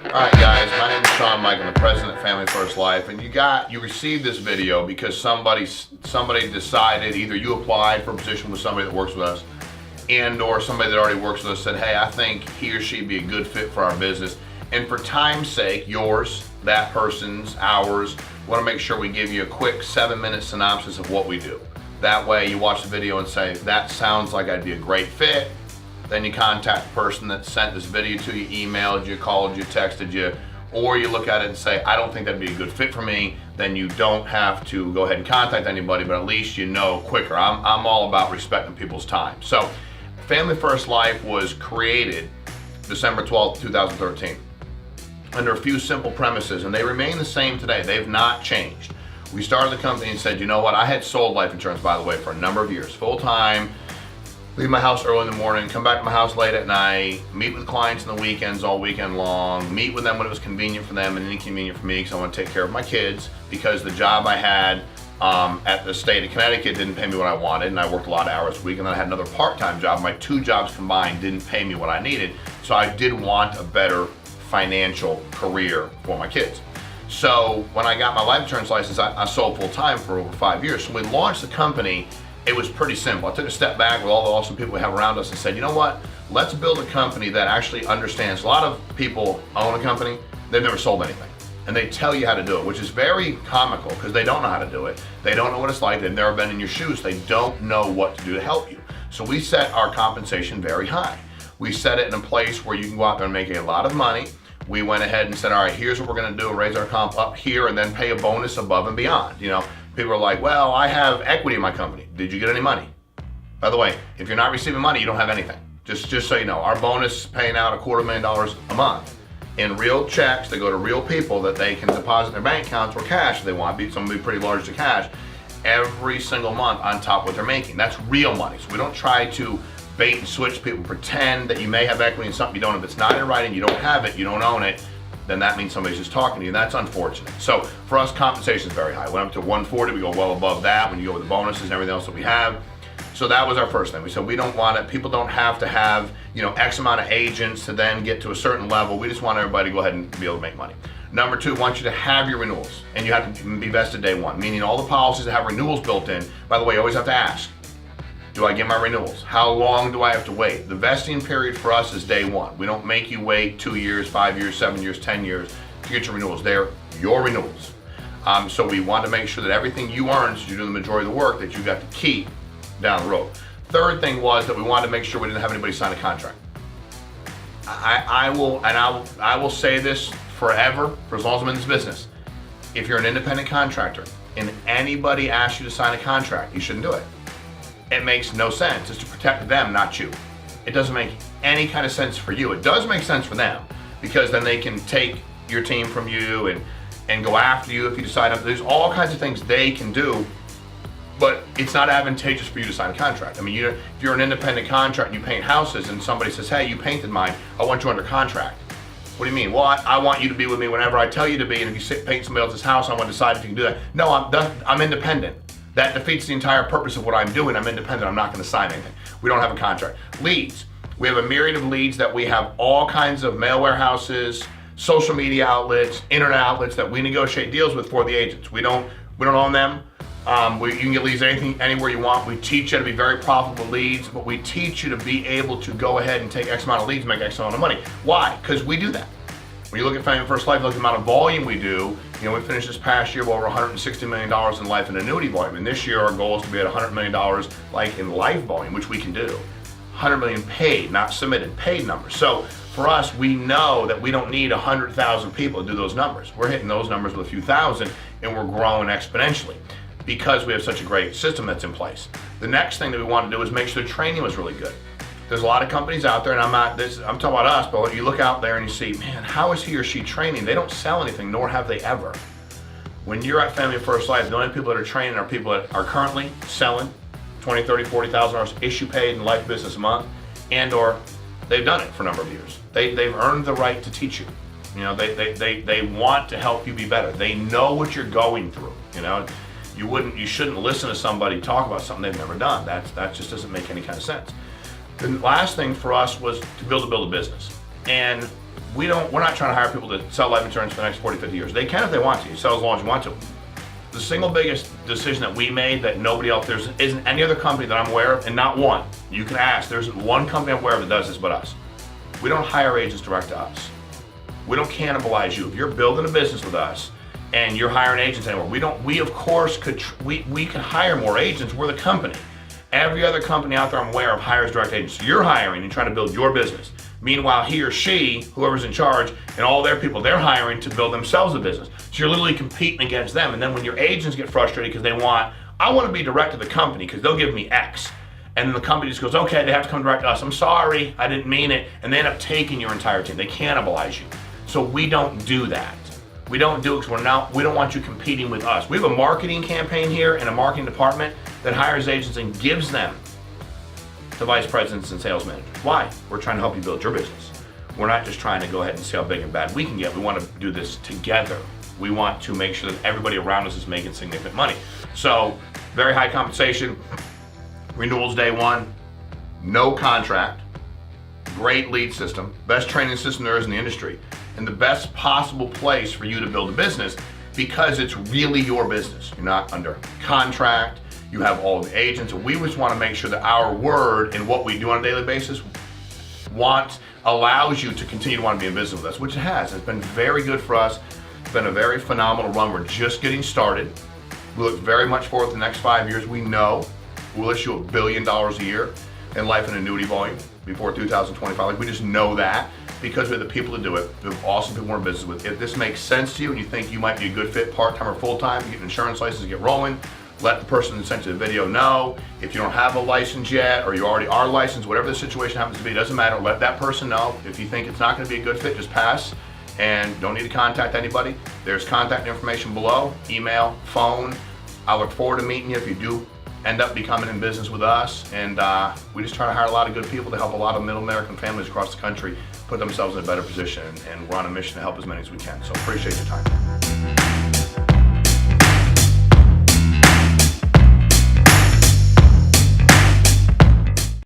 Alright guys, my name is Shawn Meaike. I'm the president of Family First Life, and you received this video because somebody decided, either you applied for a position with somebody that works with us, and or somebody that already works with us said, hey, I think he or she'd be a good fit for our business. And for time's sake, yours, that person's, ours, we want to make sure we give you a quick 7-minute synopsis of what we do. That way you watch the video and say, that sounds like I'd be a great fit. Then you contact the person that sent this video to you, emailed you, called you, texted you, or you look at it and say, I don't think that'd be a good fit for me. Then you don't have to go ahead and contact anybody, but at least you know quicker. I'm all about respecting people's time. So Family First Life was created December 12th, 2013 under a few simple premises, and they remain the same today. They've not changed. We started the company and said, you know what, I had sold life insurance, by the way, for a number of years, full-time. Leave my house early in the morning, come back to my house late at night, meet with clients on the weekends all weekend long, meet with them when it was convenient for them and inconvenient for me because I want to take care of my kids, because the job I had at the state of Connecticut didn't pay me what I wanted, and I worked a lot of hours a week, and then I had another part-time job. My two jobs combined didn't pay me what I needed, so I did want a better financial career for my kids. So when I got my life insurance license, I sold full-time for over 5 years. So we launched the company. It was pretty simple. I took a step back with all the awesome people we have around us and said, you know what, let's build a company that actually understands. A lot of people own a company, they've never sold anything, and they tell you how to do it, which is very comical because they don't know how to do it. They don't know what it's like. They've never been in your shoes. They don't know what to do to help you. So we set our compensation very high. We set it in a place where you can go out there and make a lot of money. We went ahead and said, all right, here's what we're going to do, raise our comp up here and then pay a bonus above and beyond. You know, people are like, well, I have equity in my company. Did you get any money? By the way, if you're not receiving money, you don't have anything. Just so you know, our bonus is paying out $250,000 a month in real checks that go to real people that they can deposit in their bank accounts or cash if they want. Some will be pretty large to cash every single month on top of what they're making. That's real money. So we don't try to bait and switch people, pretend that you may have equity in something you don't. If it's not in writing, you don't have it, you don't own it, then that means somebody's just talking to you, and that's unfortunate. So for us, compensation is very high. Went up to 140, we go well above that when you go with the bonuses and everything else that we have. So that was our first thing. We said we don't want it, people don't have to have, you know, X amount of agents to then get to a certain level. We just want everybody to go ahead and be able to make money. Number two, we want you to have your renewals, and you have to be vested day one, meaning all the policies that have renewals built in. By the way, you always have to ask, do I get my renewals? How long do I have to wait? The vesting period for us is day one. We don't make you wait 2 years, 5 years, 7 years, 10 years to get your renewals. They're your renewals. So we want to make sure that everything you earn, so you do the majority of the work, that you got to keep down the road. Third thing was that we wanted to make sure we didn't have anybody sign a contract. I will say this forever, for as long as I'm in this business. If you're an independent contractor and anybody asks you to sign a contract, you shouldn't do it. It makes no sense. It's to protect them, not you. It doesn't make any kind of sense for you. It does make sense for them, because then they can take your team from you and go after you if you decide to. There's all kinds of things they can do, but it's not advantageous for you to sign a contract. I mean, if you're an independent contractor and you paint houses and somebody says, hey, you painted mine, I want you under contract. What do you mean? Well, I want you to be with me whenever I tell you to be, and if you paint somebody else's house, I want to decide if you can do that. No, I'm independent. That defeats the entire purpose of what I'm doing. I'm independent. I'm not going to sign anything. We don't have a contract. Leads. We have a myriad of leads that we have all kinds of mail warehouses, social media outlets, internet outlets that we negotiate deals with for the agents. We don't own them. You can get leads anywhere you want. We teach you to be very profitable leads, but we teach you to be able to go ahead and take X amount of leads, make X amount of money. Why? Because we do that. When you look at Family First Life, look at the amount of volume we do. You know, we finished this past year with over $160 million in life and annuity volume. And this year, our goal is to be at $100 million like in life volume, which we can do. 100 million paid, not submitted, paid numbers. So for us, we know that we don't need 100,000 people to do those numbers. We're hitting those numbers with a few thousand, and we're growing exponentially because we have such a great system that's in place. The next thing that we want to do is make sure the training was really good. There's a lot of companies out there, and I'm talking about us, but you look out there and you see, man, how is he or she training? They don't sell anything, nor have they ever. When you're at Family First Life, the only people that are training are people that are currently selling $20,000, $30,000, $40,000 issue paid in life business a month, and or they've done it for a number of years. They've earned the right to teach you. You know, they want to help you be better. They know what you're going through. You know, you shouldn't listen to somebody talk about something they've never done. That just doesn't make any kind of sense. The last thing for us was to build a business. And we're not trying to hire people to sell life insurance for the next 40, 50 years. They can if they want to. You sell as long as you want to. The single biggest decision that we made that nobody else, there isn't any other company that I'm aware of, and not one. You can ask, there isn't one company I'm aware of that does this but us. We don't hire agents direct to us. We don't cannibalize you. If you're building a business with us and you're hiring agents anywhere, we of course could, we can hire more agents. We're the company. Every other company out there I'm aware of hires direct agents. You're hiring and trying to build your business. Meanwhile, he or she, whoever's in charge, and all their people, they're hiring to build themselves a business. So you're literally competing against them. And then when your agents get frustrated because I want to be direct to the company because they'll give me X. And then the company just goes, okay, they have to come direct to us. I'm sorry, I didn't mean it. And they end up taking your entire team. They cannibalize you. So we don't do that. We don't do it because we don't want you competing with us. We have a marketing campaign here and a marketing department that hires agents and gives them to vice presidents and sales managers. Why? We're trying to help you build your business. We're not just trying to go ahead and see how big and bad we can get. We want to do this together. We want to make sure that everybody around us is making significant money. So, very high compensation, renewals day one, no contract, great lead system, best training system there is in the industry, and the best possible place for you to build a business because it's really your business. You're not under contract. You have all the agents, and we just want to make sure that our word and what we do on a daily basis allows you to continue to want to be in business with us, which it has. It's been very good for us. It's been a very phenomenal run. We're just getting started. We look very much forward to the next 5 years. We know we'll issue $1 billion a year in life and annuity volume before 2025. Like, we just know that because we have the people to do it. We have awesome people we're in business with. If this makes sense to you and you think you might be a good fit part-time or full-time, you get an insurance license, get rolling, let the person that sent you the video know. If you don't have a license yet or you already are licensed, whatever the situation happens to be, doesn't matter. Let that person know. If you think it's not going to be a good fit, just pass and don't need to contact anybody. There's contact information below, email, phone. I look forward to meeting you if you do end up becoming in business with us. And we just try to hire a lot of good people to help a lot of middle American families across the country put themselves in a better position. And we're on a mission to help as many as we can. So appreciate your time.